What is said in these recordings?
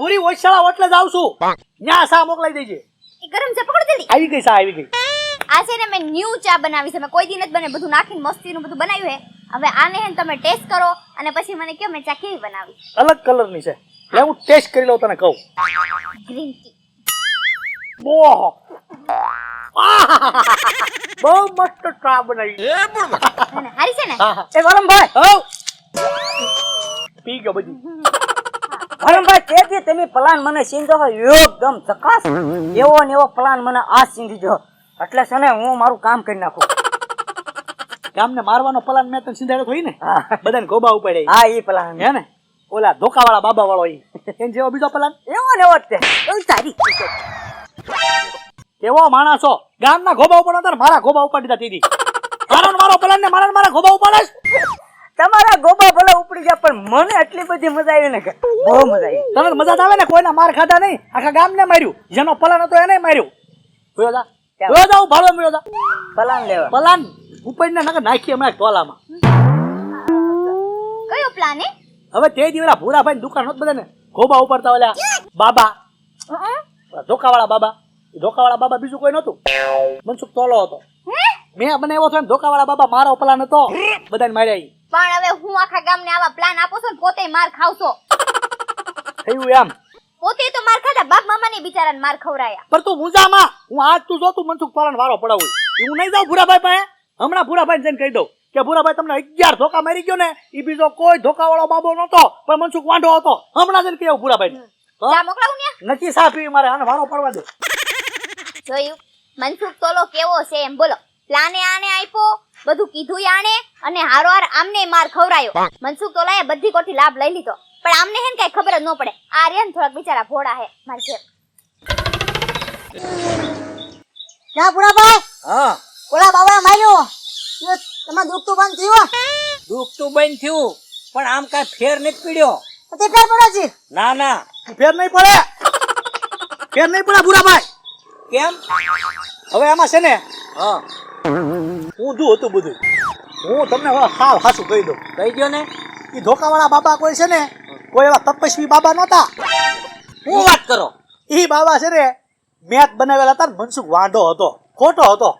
ભૂરી ઓછાળા ઓટલે જ આવશું ન્યા સા મોકલાઈ દેજે એ ગરમ છે પકડ જલ્દી આવી ગઈ સા આવી ગઈ આ છે ને મેં ન્યુ ચા બનાવી છે મેં કોઈ દી નથી બને બધું નાખીને મસ્તીનું બધું બનાવ્યું હે હવે આને હે ને તમે ટેસ્ટ કરો અને પછી મને કહો મેં ચા કેવી બનાવી અલગ કલરની છે લે હું ટેસ્ટ કરી લઉં તને કહું ગ્રીન ટી ઓહો બહુ મસ્ત ચા બનાવી હારી છે ને એ વરમભાઈ હવ પી ગયો બધી વરમભાઈ તેથી તમે પ્લાન મને સીંધો એકદમ ચકાસ એવો ને એવો પ્લાન મને આ સીંધી દો એટલે છે ને હું મારું કામ કરી નાખું ગામને મારવાનો પ્લાન મેં તને સિંધાડ્યો હોય ને બધાને ગોબા ઉપાડે હા ઈ પ્લાન હે ને ઓલા ધોકાવાળા બાબા વાળો ઈ એન જેવો બીજો પ્લાન એવો ને એવો જ તે એવું સારી કેવો માણસો ગામના ગોબા ઉપાડો તાર મારા ગોબા ઉપાડી દીધા દીદી મારો પ્લાન ને મારા ગોબા ઉપાડે તમારા ગોબા ભલે ઉપડી જાય પણ મને એટલી બધી મજા આવી ને કે બહુ મજા આવી તને મજા આવે ને કોઈના માર ખાધા નહીં આખા ગામને માર્યું જેનો પ્લાન હતો એને માર્યું જોયો જા ભાડો મળ્યો જા પ્લાન લેવા પ્લાન ઉપાડીને નકર નાખી હમણાં ટોલામાં કયો પ્લાન હે હવે તે દિવસ ભૂરાભાઈ ની દુકાન હોત બધાને ગોબા ઉપાડતા ઓલા બાબા ધોકાવાળા બાબા બીજું કોઈ નતું મનસુખ તોલો હતો મેં બનાવ્યો હતો ધોકાવાળા બાબા મારો પ્લાન હતો બધાને માર્યા પણ હવે હું આખા ગામને આવા પ્લાન આપો છો ને પોતે માર ખાવશો થયું એમ પોતે તો માર ખાધા બાપ મામાને બિચારાને માર ખવરાયા પણ તું મુંજામાં હું આજ તું જો તું મનસુખ તોલાનો વારો પડાવું હું નહીં જાઉં ભૂરાભાઈ પાસે હમણાં ભૂરાભાઈ જઈને કહી દઉં કે ભૂરાભાઈ તમને 11 ધોકા મારી ગયો ને એ બીજો કોઈ ધોકાવાળો બાબો નતો પણ મનસુખ વાંઢો હતો હમણાં જઈને કહ્યું ભૂરાભાઈ જા મોકલાવું ને નથી સા પીવી મારે આને વારો પડવા દે જોયું મનસુખ તોલો કેવો છે એમ બોલો પ્લાને આને આપ્યો બધું કીધું આને અને હારોહાર આમને માર ખવરાયો મનસુખ તોલાએ બધી કોઠી લાભ લઈ લીધો પણ આમને હે ને કઈ ખબર જ ન પડે આ રે ને થોડાક બિચારા ભોળા હે મારી જેમ ક્યાં પુરાભાઈ હા ઓલા બાબા માર્યો તમાર દુખ તો બંધ થયું દુઃખ તો બંધ થયું પણ આમ કઈ ફેર નથી પડ્યો તે ફેર પડ્યો છે ના ફેર નહીં પડે ભૂરાભાઈ કેમ હવે આમાં છે ને હા ઊંધું હતું બધું હું તમને હાવ હાસું કહી દઉં કહી દો ને એ ધોકાવાળા બાબા કોઈ છે ને કોઈ એવા તપસ્વી બાબા નહોતા હું વાત કરો એ બાબા છે ને મેચ બનાવેલા હતા મનસુખ વાંઢો હતો ખોટો હતો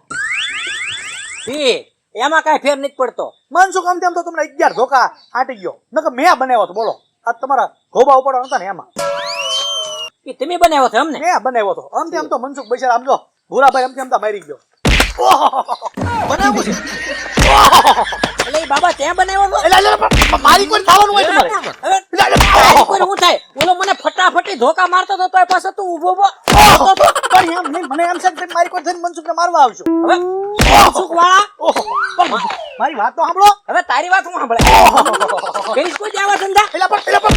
એમાં કઈ ફેર નથી પડતો મનસુખ આમ તેમ તો તમને 11 ધોકા આટી ગયો નકર મેં બનાવ્યો હતો બોલો આ તમારા ગોબા ઉપાડવા નતા ને એમાં એ તમે બનાવ્યો છે અમને મેં બનાવ્યો હતો આમ તેમ તો મનસુખ બૈસાર આમ જો ભૂરાભાઈ આમ તેમ તો મારી ગયો બનાવ્યું છે એટલે એ બાબા ત્યાં બનાવ્યો હતો? એટલે મારી કોઈ થવાનું હોય તમારે હવે કોઈ હું થાય ઓલો મને ફટાફટી ધોકા મારતો હતો તોય પાછો તું ઊભો ઊભો પણ એમ નહીં મને એમ છે કે મારી કોઈ થઈને મનસુખને મારવા આવશું હવે સુખ વાળા મારી વાત તો સાંભળો હવે તારી વાત હું સાંભળે કઈ કોઈ જાવા ધંધા એટલે પણ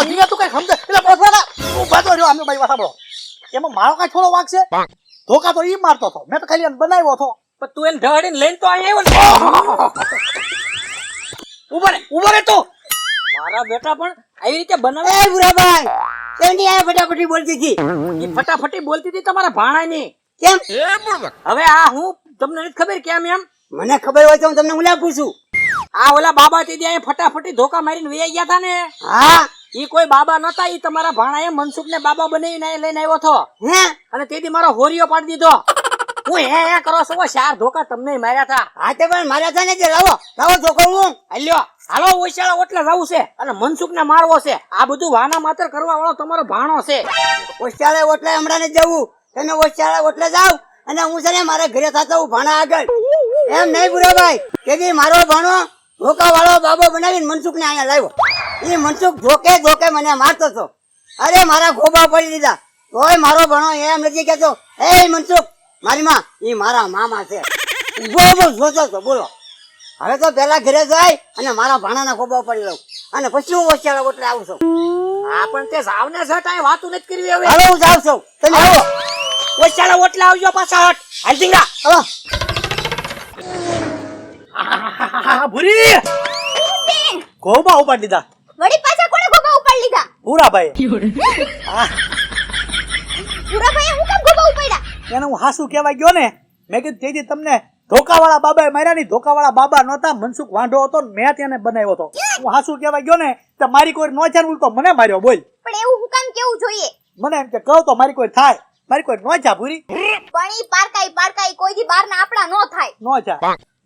જીવા તું કઈ સમજે એટલે પોસવાના ઉભા તો રહ્યો અમે ભાઈ વાત સાંભળો એમાં મારો કઈ થોડો વાંક છે ધોકા તો ઈ મારતો હતો મેં તો ખાલી એને બનાવ્યો હતો પણ તું એને ઢળીને લઈને તો અહીંયા આવ્યો ને ઉભો રે તું મારા બેટા પણ આવી રીતે બનાવે એ બુરાભાઈ કેની આ ફટાફટી બોલતી હતી એ ફટાફટી બોલતી હતી તમારા ભાણાની કેમ હવે આ હું તમને નથી ખબર કેમ એમ મને ખબર હોય તો હું તમને મુલા પૂછું આ ઓલા બાબા તે ત્યાં ફટાફટી ધોકા મારીને વહી ગયા હતા ને હા ઈ કોઈ બાબા નતા ઈ તમારા ભાણાએ મનસુખને બાબા બનાવીને લઈને આવ્યો હતો હે અને તેથી મારો હોરિયો પાડી દીધો હું હે કરો છો 4 ધોકા તમને માર્યા હતા હા તે પણ મારા થાય ને લાવો ધોકો હું હાલ્યો હાલો ઓછાળા ઓટલા જવું છે અને મનસુખને મારવો છે આ બધું વાના માત્ર કરવા વાળો તમારો ભાણો છે ઓછાળે ઓટલે હમણાં ને જવું તમે ઓછાળે ઓટલે જાવ અને હું છે ને મારા ઘરે થતા હું ભાણા આગળ એમ નહીં બુરાભાઈ તેથી મારો ભાણો ધોકા વાળો બાબો બનાવીને મનસુખ ને અહીંયા લાવ્યો એ મનસુખ ધોકે મને મારતો હતો અરે મારા ગોબા પડી દીધા તોય મારો ભાણો એમ નથી કેતો એ મનસુખ મારી માં એ મારા મામા છે ઉભો જોતો હતો બોલો હવે તો પેલા ઘરે જાય અને મારા ભાણાના ગોબા પડી લઉં અને પછી હું ઓછાળે ઓટલે આવું છું આ પણ તે સાવને સટ આ વાતું નથી કરવી હવે હવે હું જાઉં છું તમે આવો ઓછાળા ઓટલા આવજો પાછા હટ હાલ ઢીંગા હલો ભૂરી ગોબા ઉપાડી દીધા વળી પાછા કોણે ગોબા ઉપાડી લીધા ભૂરાભાઈ પૂરાભાઈ હું કેમ ગોબા ઉપાડ્યા એને હું હાસુ કહેવાય ગયો ને મેં કીધું તેથી તમને ધોકાવાળા બાબાએ માર્યા નહીં. ધોકાવાળા બાબા નહોતા, મનસુખ વાંઢો હતો ને મેં તેને બનાવ્યો હતો. હું હાસુ કહેવા ગયો ને તો મારી કોઈ નો ચાર ઉલટો મને માર્યો. બોલ, પણ એવું હું કામ કેવું જોઈએ? મને એમ કે કહું તો મારી કોઈ થાય, મારી કોઈ નો ચા પૂરી પણ ઈ પારકાઈ કોઈ દી બાર ના આપડા નો થાય, નો ચા.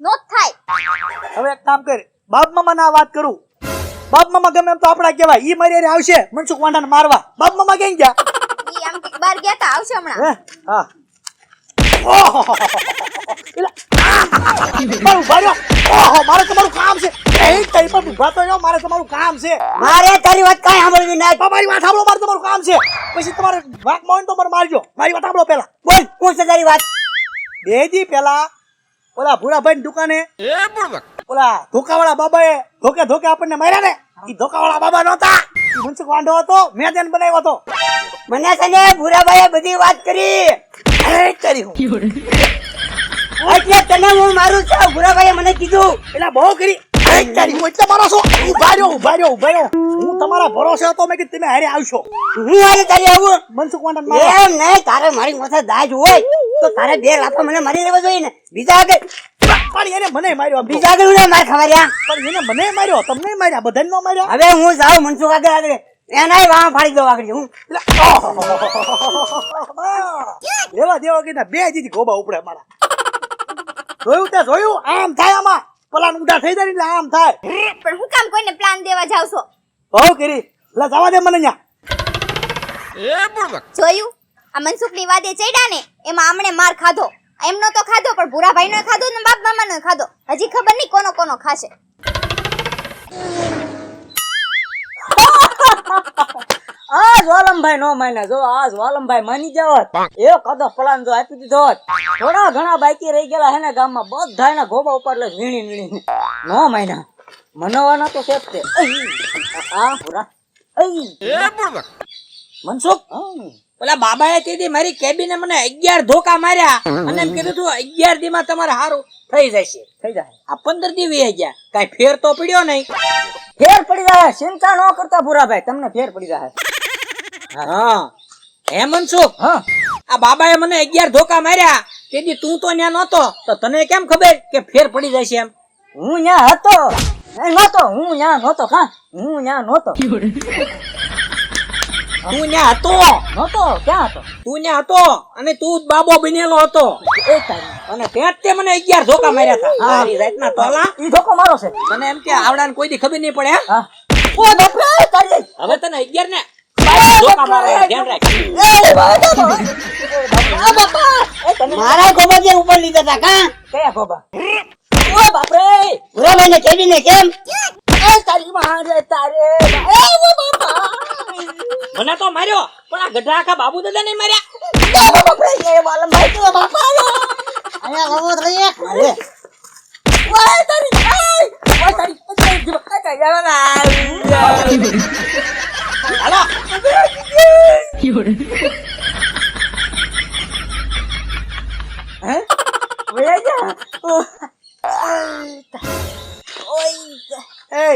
નો જ થાય. હવે એક કામ કર, બાપ મામા ના વાત કરું. બાપ મામા ગમે એમ તો આપડા કહેવાય. ઈ મારી હારે આવશે મનસુખ વાંઢાને મારવા. બાપ મામા ક્યાં ગયા? ઈ આમ કંઈક બાર ગયા તા, આવશે હમણાં. હે? હા. ઓહો! એલા, મારું ઉભા રહ્યો. ઓહો, મારે તમારું કામ છે. એ કઈ પણ ઉભા તો રહ્યો, મારે તમારું કામ છે. મારે તારી વાત કાંઈ સાંભળવી નહીં. મારી વાત સાંભળો, મારે તમારું કામ છે. પછી તમારે વાંકમાં હોય ને તો મને મારજો. મારી વાત સાંભળો પેલા. બોલ, શું છે તારી વાત? બે દી પેલા ઓલા ભૂરાભાઈ દુકાને ઓલા ધોકાવાળા બાબાએ ધોકે ધોકે આપણને માર્યા ને. ઈ ધોકાવાળા બાબા નહોતા, ઈ મનસુખ વાંઢો હતો, મેં તેને બનાવ્યો હતો. મને છે ને ભૂરાભાઈએ બધી વાત કરી. એ કરી હું એટલે તને હું મારું છું. ભૂરાભાઈએ મને કીધું. પેલા બહુ કરી. એ કરી હું એટલે મારો છો. ઉભા રહ્યો. હું તમારા ભરોસે હતો, મેં કીધું તમે હારે આવશો. હું હારે તારી આવું? મનસુખ વાંઢાને મારવા. એમ નહીં, તારે મારી માથે દાજ હોય તો તારે બે લાફા મને મારી લેવા જોઈએ ને. બીજા આગળ પણ એને મને માર્યો. બીજા આગળ હું માર ખવાર્યા. પણ એને મને માર્યો, તમને માર્યા, બધાને નો માર્યા. હવે હું જાઉં મનસુખ આગળ એનાય વાહ ફાડી દો આગળ હું. લેવા દેવા કે બે દીધી ગોબા ઉપડે મારા. જોયું તે જોયું? આમ થાય આમાં. પલાન ઉડા થઈ જાય એટલે આમ થાય. પણ હું કામ કોઈને પ્લાન દેવા જાવ છો? બહુ કરી. લે જવા દે મને ન્યા. જોયું? આ મનસુખની વાદે ચડ્યા ને એમાં આમણે માર ખાધો. એમનો તો ખાધો, પણ ભૂરાભાઈનો ખાધો ને બાપ મામાનો ખાધો. હજી ખબર નહીં કોનો કોનો ખાશે. આ વાલમભાઈ નો માન્યા. જો આ વાલમભાઈ માની જાવત, એક કદો પ્લાન જો આપી દીધો હોત, થોડા ઘણા બાકી રહી ગયેલા હે ને ગામમાં બધા એના ગોબા ઉપર એટલે વીણી નો માન્યા. મનવાના તો છે જ તે. આ પૂરા મનસુખ, ઓલા બાબાએ કીધી મારી કેબીને મને 11 ધોકા માર્યા અને એમ કીધું તું 11 દી માં તમારે હારું થઈ જશે. થઈ જાય. આ 15 દી વી ગયા, કઈ ફેર તો પડ્યો નહીં. ફેર પડી જાય, ચિંતા ન કરતા ભૂરાભાઈ, તમને ફેર પડી જાય. હા હે મનસુખ, હા આ બાબાએ મને 11 ધોકા માર્યા તેથી તું તો ન્યા નહોતો, તો તને કેમ ખબર કે ફેર પડી જશે એમ? હું ન્યા હતો. હું ન્યા નહોતો. હું ન્યા નહોતો. તું ન્યા હતો? નહોતો. ક્યાં હતો? તું ન્યા હતો અને તું જ બાબો બનેલો હતો. એ તારી. અને ત્યાં જ તે મને 11 ધોકા માર્યા હતા. તારી રાતના તોલા. ઈ ધોકો મારો છે. મને એમ કે આવડાને કોઈ દી ખબર નહીં પડે. હા. ઓ બાપરે તારી. હવે તને 11 ને ધોકા મારે ધ્યાન રાખ. મારા ગોબા જે ઉપર લીધા હતા કા? કયા ગોબા? ઓ બાપરે ભૂરાભાઈ ને કેબીને કેમ? તારી મારે તારે. મને તો માર્યો, પણ આ ગઢા આખા બાબુ દાદા નહીં માર્યા. બાપરે એ વાલમભાઈ તો બાપા અહીંયા લાવો રહી મારે. ઓય તારી. હાલો. હે? ઓય જા. એ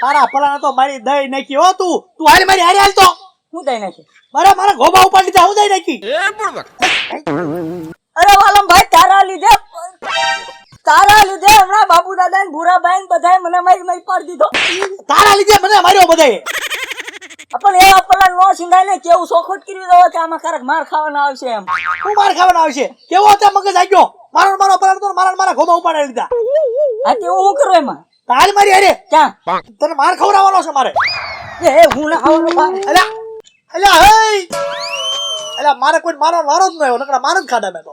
તારા પલાને તો મારી દઈ નાખી હો. તું હાલ મારી હારે હાલ તો. હું દઈ નાખી? મારા ગોબા ઉપાડી લીધા, હું દઈ નાખી. અરે વાલમભાઈ તારા લીધે હમણાં બાબુ દાદા ને ભૂરાભાઈ બધા મને મારી પાડી દીધો. તારા લીધે મને માર્યો બધાએ. પણ એવા પલાન નો સિંધાય ને કેવું સોખોટ કરી દો કે આમાં ખરેખ માર ખાવાના આવશે એમ. હું માર ખાવાના આવશે? કેવો હતો મગજ આગ્યો. મારો પલાન તો મારા ગોબા ઉપાડી લીધા. હા તે હું કરું એમાં? તારી મારી હારે ક્યાં? તને માર ખવડાવવાનો છે મારે. એ હું ના ખાવાનું. અલ્યા હે, અલ્યા મારે કોઈ મારવાનો વારો જ ન આવ્યો, નકરા માર જ ખાધા મેં તો.